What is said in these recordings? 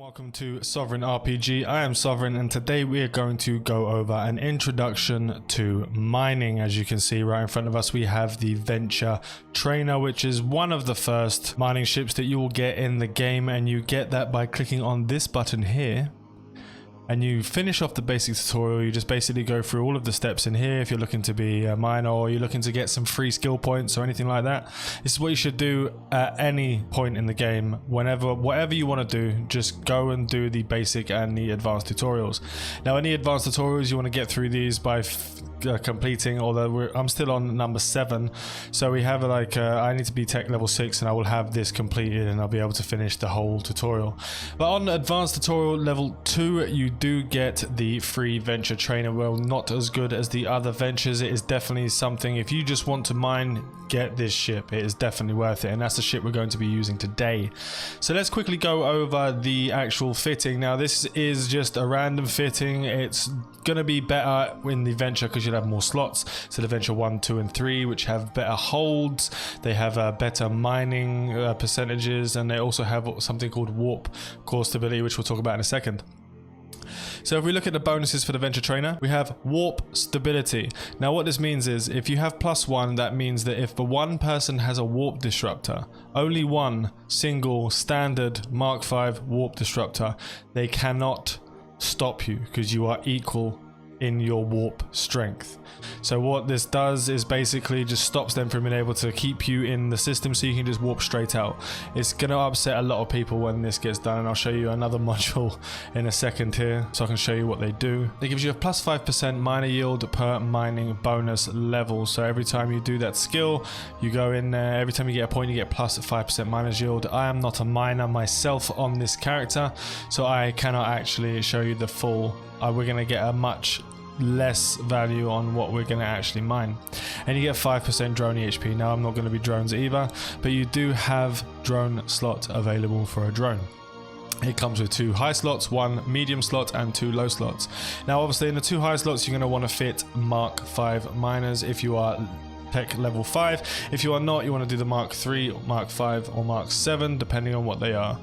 Welcome to Sovereign RPG. I am Sovereign and today we are going to go over an introduction to mining. As you can see right in front of us, we have the Venture Trainer, which is one of the first mining ships that you will get in the game, and you get that by clicking on this button here. And you finish off the basic tutorial. You just basically go through all of the steps in here if you're looking to be a miner or you're looking to get some free skill points or anything like that. This is what you should do at any point in the game. Whatever you want to do, just go and do the basic and the advanced tutorials. Now, any advanced tutorials, you want to get through these by completing, although I'm still on number 7, so we have like I need to be tech level 6 and I will have this completed and I'll be able to finish the whole tutorial. But on advanced tutorial level 2, you do get the free Venture Trainer. Well, not as good as the other ventures. It is definitely something, if you just want to mine, get this ship. It is definitely worth it, and that's the ship we're going to be using today. So let's quickly go over the actual fitting. Now, this is just a random fitting. It's gonna be better in the Venture because you'll have more slots. So the Venture 1, 2 and 3, which have better holds, they have better mining percentages, and they also have something called warp core stability, which we'll talk about in a second. So if we look at the bonuses for the Venture Trainer, we have warp stability. Now what this means is if you have +1, that means that if the one person has a warp disruptor, only one single standard Mark V warp disruptor, they cannot stop you because you are equal in your warp strength. So what this does is basically just stops them from being able to keep you in the system, so you can just warp straight out. It's going to upset a lot of people when this gets done, and I'll show you another module in a second here so I can show you what they do. It gives you a +5% miner yield per mining bonus level. So every time you do that skill, you go in there, every time you get a point, you get +5% miners yield. I am not a miner myself on this character, so I cannot actually show you the full. We're going to get a much less value on what we're going to actually mine, and you get 5% drone HP. Now, I'm not going to be drones either, but you do have drone slot available for a drone. It comes with 2 high slots, 1 medium slot and 2 low slots. Now obviously in the 2 high slots you're going to want to fit Mark V miners if you are tech level 5. If you are not, you want to do the Mark 3, Mark 5 or Mark 7 depending on what they are.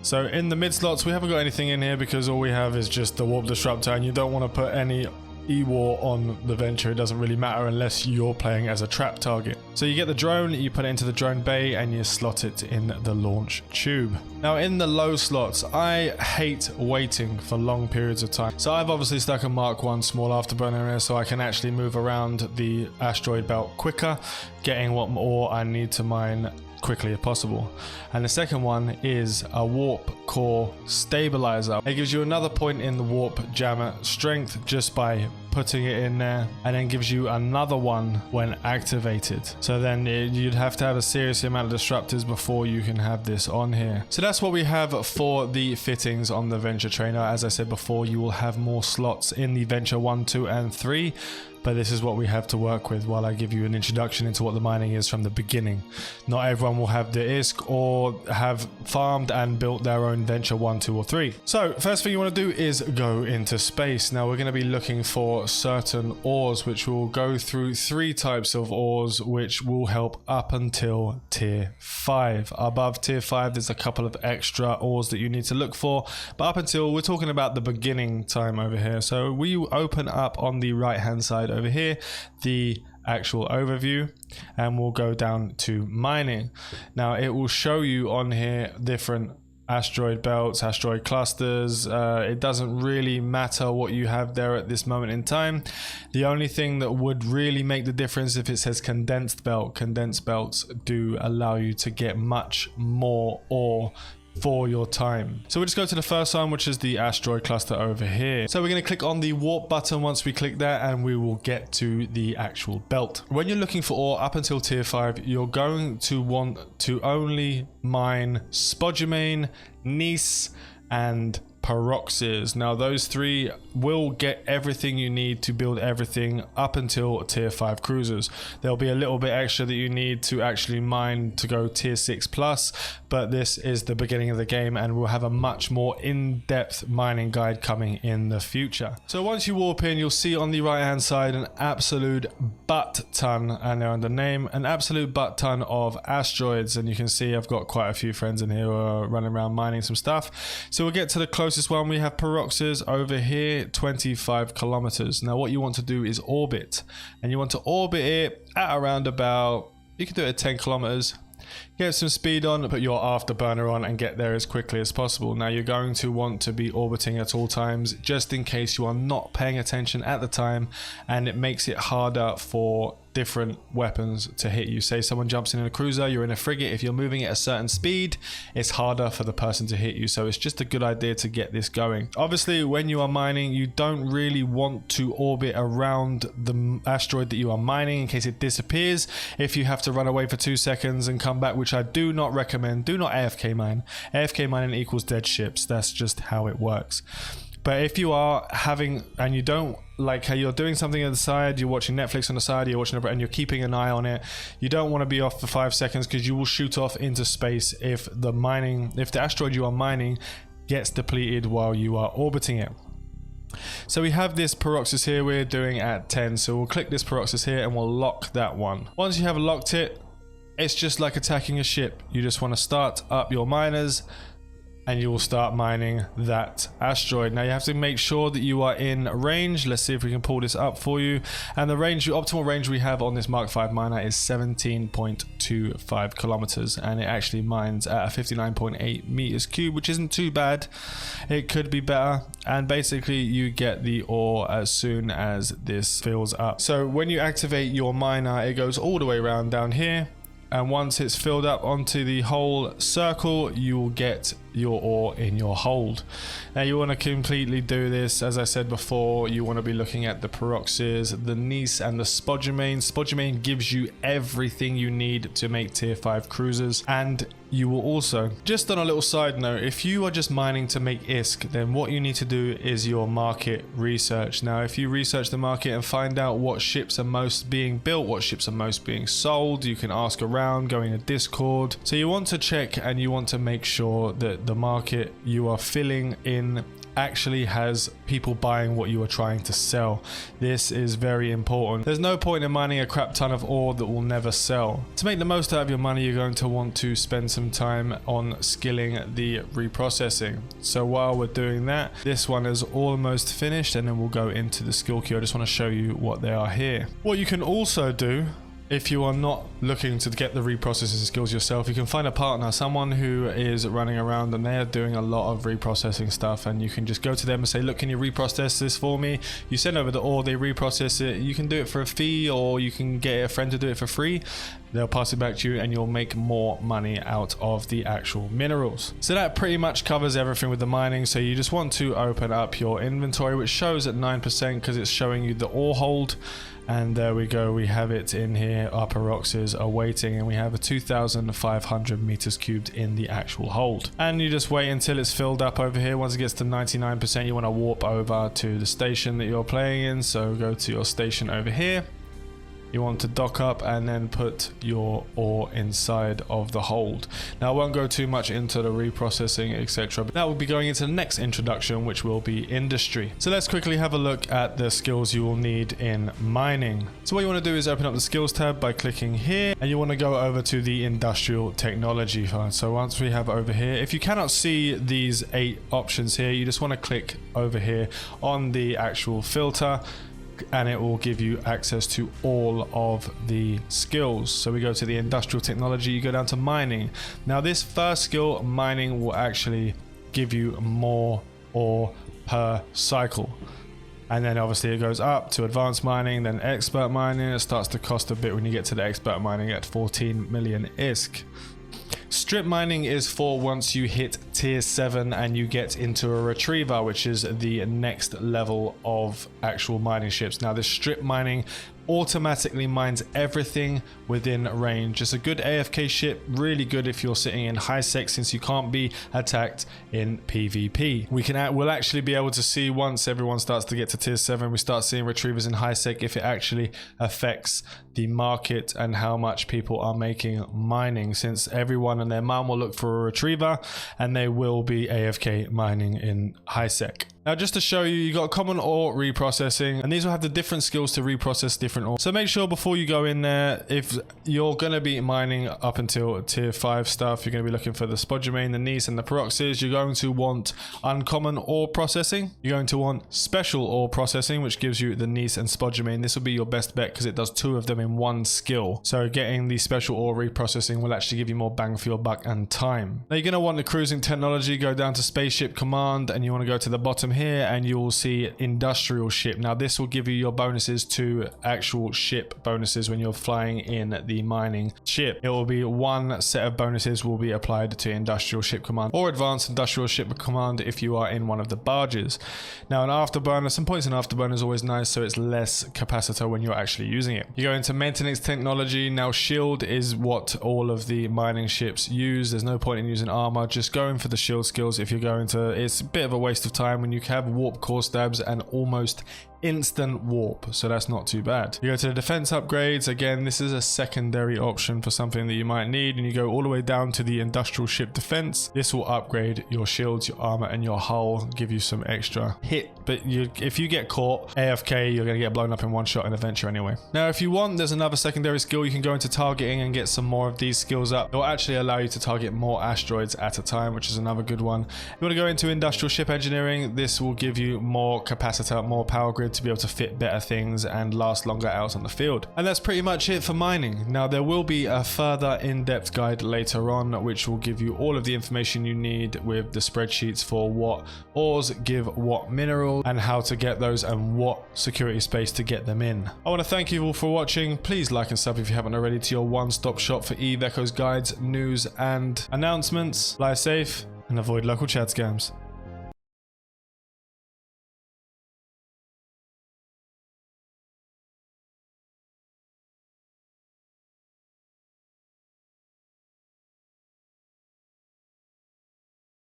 So in the mid slots we haven't got anything in here because all we have is just the warp disruptor, and you don't want to put any E-War on the Venture. It doesn't really matter unless you're playing as a trap target. So you get the drone, you put it into the drone bay and you slot it in the launch tube. Now in the low slots, I hate waiting for long periods of time. So I've obviously stuck a Mark 1 small afterburner in there so I can actually move around the asteroid belt quicker, getting what ore I need to mine quickly as possible. And the second one is a warp core stabilizer. It gives you another point in the warp jammer strength just by putting it in there, and then gives you another one when activated. So then you'd have to have a serious amount of disruptors before you can have this on here. So that's what we have for the fittings on the Venture Trainer. As I said before, you will have more slots in the Venture 1, 2 and 3, but this is what we have to work with while I give you an introduction into what the mining is from the beginning. Not everyone will have the ISK or have farmed and built their own Venture 1, 2 or 3. So first thing you want to do is go into space. Now we're going to be looking for certain ores, which will go through 3 types of ores, which will help up until tier 5. Above tier 5 there's a couple of extra ores that you need to look for, but up until, we're talking about the beginning time over here. So we open up on the right hand side over here the actual overview, and we'll go down to mining. Now it will show you on here different asteroid belts, asteroid clusters. It doesn't really matter what you have there at this moment in time. The only thing that would really make the difference if it says condensed belt. Condensed belts do allow you to get much more ore for your time. So we'll just go to the first one, which is the asteroid cluster over here. So we're going to click on the warp button once we click that, and we will get to the actual belt. When you're looking for ore up until tier 5, you're going to want to only mine spodumene, gneiss and peroxes. Now those three will get everything you need to build everything up until tier 5 cruisers. There'll be a little bit extra that you need to actually mine to go tier 6 plus, but this is the beginning of the game, and we'll have a much more in-depth mining guide coming in the future. So once you warp in, you'll see on the right hand side an absolute butt ton, and they're under name, an absolute butt ton of asteroids. And you can see I've got quite a few friends in here who are running around mining some stuff. So we'll get to the closest one. We have peroxes over here, 25 kilometers. Now what you want to do is orbit, and you want to orbit it at around about, you can do it at 10 kilometers. Get some speed on, put your afterburner on, and get there as quickly as possible. Now you're going to want to be orbiting at all times, just in case you are not paying attention at the time, and it makes it harder for different weapons to hit you. Say someone jumps in a cruiser, you're in a frigate, if you're moving at a certain speed, it's harder for the person to hit you. So it's just a good idea to get this going. Obviously, when you are mining, you don't really want to orbit around the asteroid that you are mining in case it disappears. If you have to run away for 2 seconds and come back, which I do not recommend, do not AFK mine. AFK mining equals dead ships. That's just how it works. But if you are having, and you don't, like how you're doing something on the side, you're watching Netflix on the side, you're watching, and you're keeping an eye on it, you don't want to be off for 5 seconds, because you will shoot off into space if the asteroid you are mining gets depleted while you are orbiting it. So we have this peroxis here, we're doing at 10, so we'll click this peroxis here and we'll lock that one. Once you have locked it, it's just like attacking a ship. You just want to start up your miners, and you will start mining that asteroid. Now you have to make sure that you are in range. Let's see if we can pull this up for you. And the range, the optimal range we have on this Mark V miner is 17.25 kilometers, and it actually mines at a 59.8 meters cube, which isn't too bad. It could be better. And basically you get the ore as soon as this fills up. So when you activate your miner, it goes all the way around down here. And once it's filled up onto the whole circle, you will get your ore in your hold. Now you want to completely do this, as I said before, you want to be looking at the peroxes, the gneiss and the spodumene. Spodumene gives you everything you need to make tier 5 cruisers, and you will also, just on a little side note, if you are just mining to make ISK, then what you need to do is your market research. Now if you research the market and find out what ships are most being built, what ships are most being sold, you can ask around, go in a Discord. So you want to check, and you want to make sure that the market you are filling in actually has people buying what you are trying to sell. This is very important. There's no point in mining a crap ton of ore that will never sell. To make the most out of your money, you're going to want to spend some time on skilling the reprocessing. So while we're doing that, this one is almost finished, and then we'll go into the skill queue. I just want to show you what they are here. What you can also do, if you are not looking to get the reprocessing skills yourself, you can find a partner, someone who is running around and they are doing a lot of reprocessing stuff, and you can just go to them and say, look, can you reprocess this for me? You send over the ore, they reprocess it. You can do it for a fee, or you can get a friend to do it for free. They'll pass it back to you, and you'll make more money out of the actual minerals. So that pretty much covers everything with the mining. So you just want to open up your inventory, which shows at 9% because it's showing you the ore hold. And there we go, we have it in here. Our peroxes are waiting, and we have a 2,500 meters cubed in the actual hold. And you just wait until it's filled up over here. Once it gets to 99%, you want to warp over to the station that you're playing in. So go to your station over here. You want to dock up and then put your ore inside of the hold. Now I won't go too much into the reprocessing, etc., but that will be going into the next introduction, which will be industry. So let's quickly have a look at the skills you will need in mining. So what you want to do is open up the skills tab by clicking here, and you want to go over to the industrial technology file. So once we have over here, if you cannot see these 8 options here, you just want to click over here on the actual filter, and it will give you access to all of the skills. So we go to the industrial technology, you go down to mining. Now this first skill, mining, will actually give you more ore per cycle. And then obviously it goes up to advanced mining, then expert mining. It starts to cost a bit when you get to the expert mining at 14 million ISK. Strip mining is for once you hit tier 7 and you get into a retriever, which is the next level of actual mining ships. Now this strip mining automatically mines everything within range. It's a good AFK ship, really good if you're sitting in high sec, since you can't be attacked in PvP. We'll actually be able to see, once everyone starts to get to tier 7, we start seeing retrievers in high sec, if it actually affects the market and how much people are making mining, since everyone and their mum will look for a retriever and they will be AFK mining in high sec. Now just to show you, you got common ore reprocessing, and these will have the different skills to reprocess different ore. So make sure before you go in there, if you're going to be mining up until tier 5 stuff, you're going to be looking for the spodumene, the gneiss and the peroxides. You're going to want uncommon ore processing. You're going to want special ore processing, which gives you the gneiss and spodumene. This will be your best bet because it does 2 of them in one skill. So getting the special ore reprocessing will actually give you more bang for your buck and time. Now you're going to want the cruising technology. Go down to spaceship command and you want to go to the bottom here and you will see industrial ship. Now this will give you your bonuses to actual ship bonuses when you're flying in the mining ship. It will be one set of bonuses will be applied to industrial ship command or advanced industrial ship command if you are in one of the barges. Now an afterburner, some points in afterburner is always nice, so it's less capacitor when you're actually using it. You go into maintenance technology. Now shield is what all of the mining ships use. There's no point in using armor, just going for the shield skills. If you're going to, it's a bit of a waste of time when you have warp core stabs and almost instant warp, so that's not too bad. You go to the defense upgrades. Again, this is a secondary option for something that you might need, and you go all the way down to the industrial ship defense. This will upgrade your shields, your armor and your hull, give you some extra hit, but if you get caught AFK, you're going to get blown up in one shot in Adventure anyway. Now if you want, there's another secondary skill. You can go into targeting and get some more of these skills up. It will actually allow you to target more asteroids at a time, which is another good one. You want to go into industrial ship engineering. This will give you more capacitor, more power grid to be able to fit better things and last longer out on the field. And that's pretty much it for mining. Now there will be a further in-depth guide later on which will give you all of the information you need with the spreadsheets for what ores give what mineral and how to get those and what security space to get them in. I want to thank you all for watching. Please like and sub if you haven't already to your one-stop shop for Eve Echo's guides, news and announcements. Fly safe and avoid local chat scams.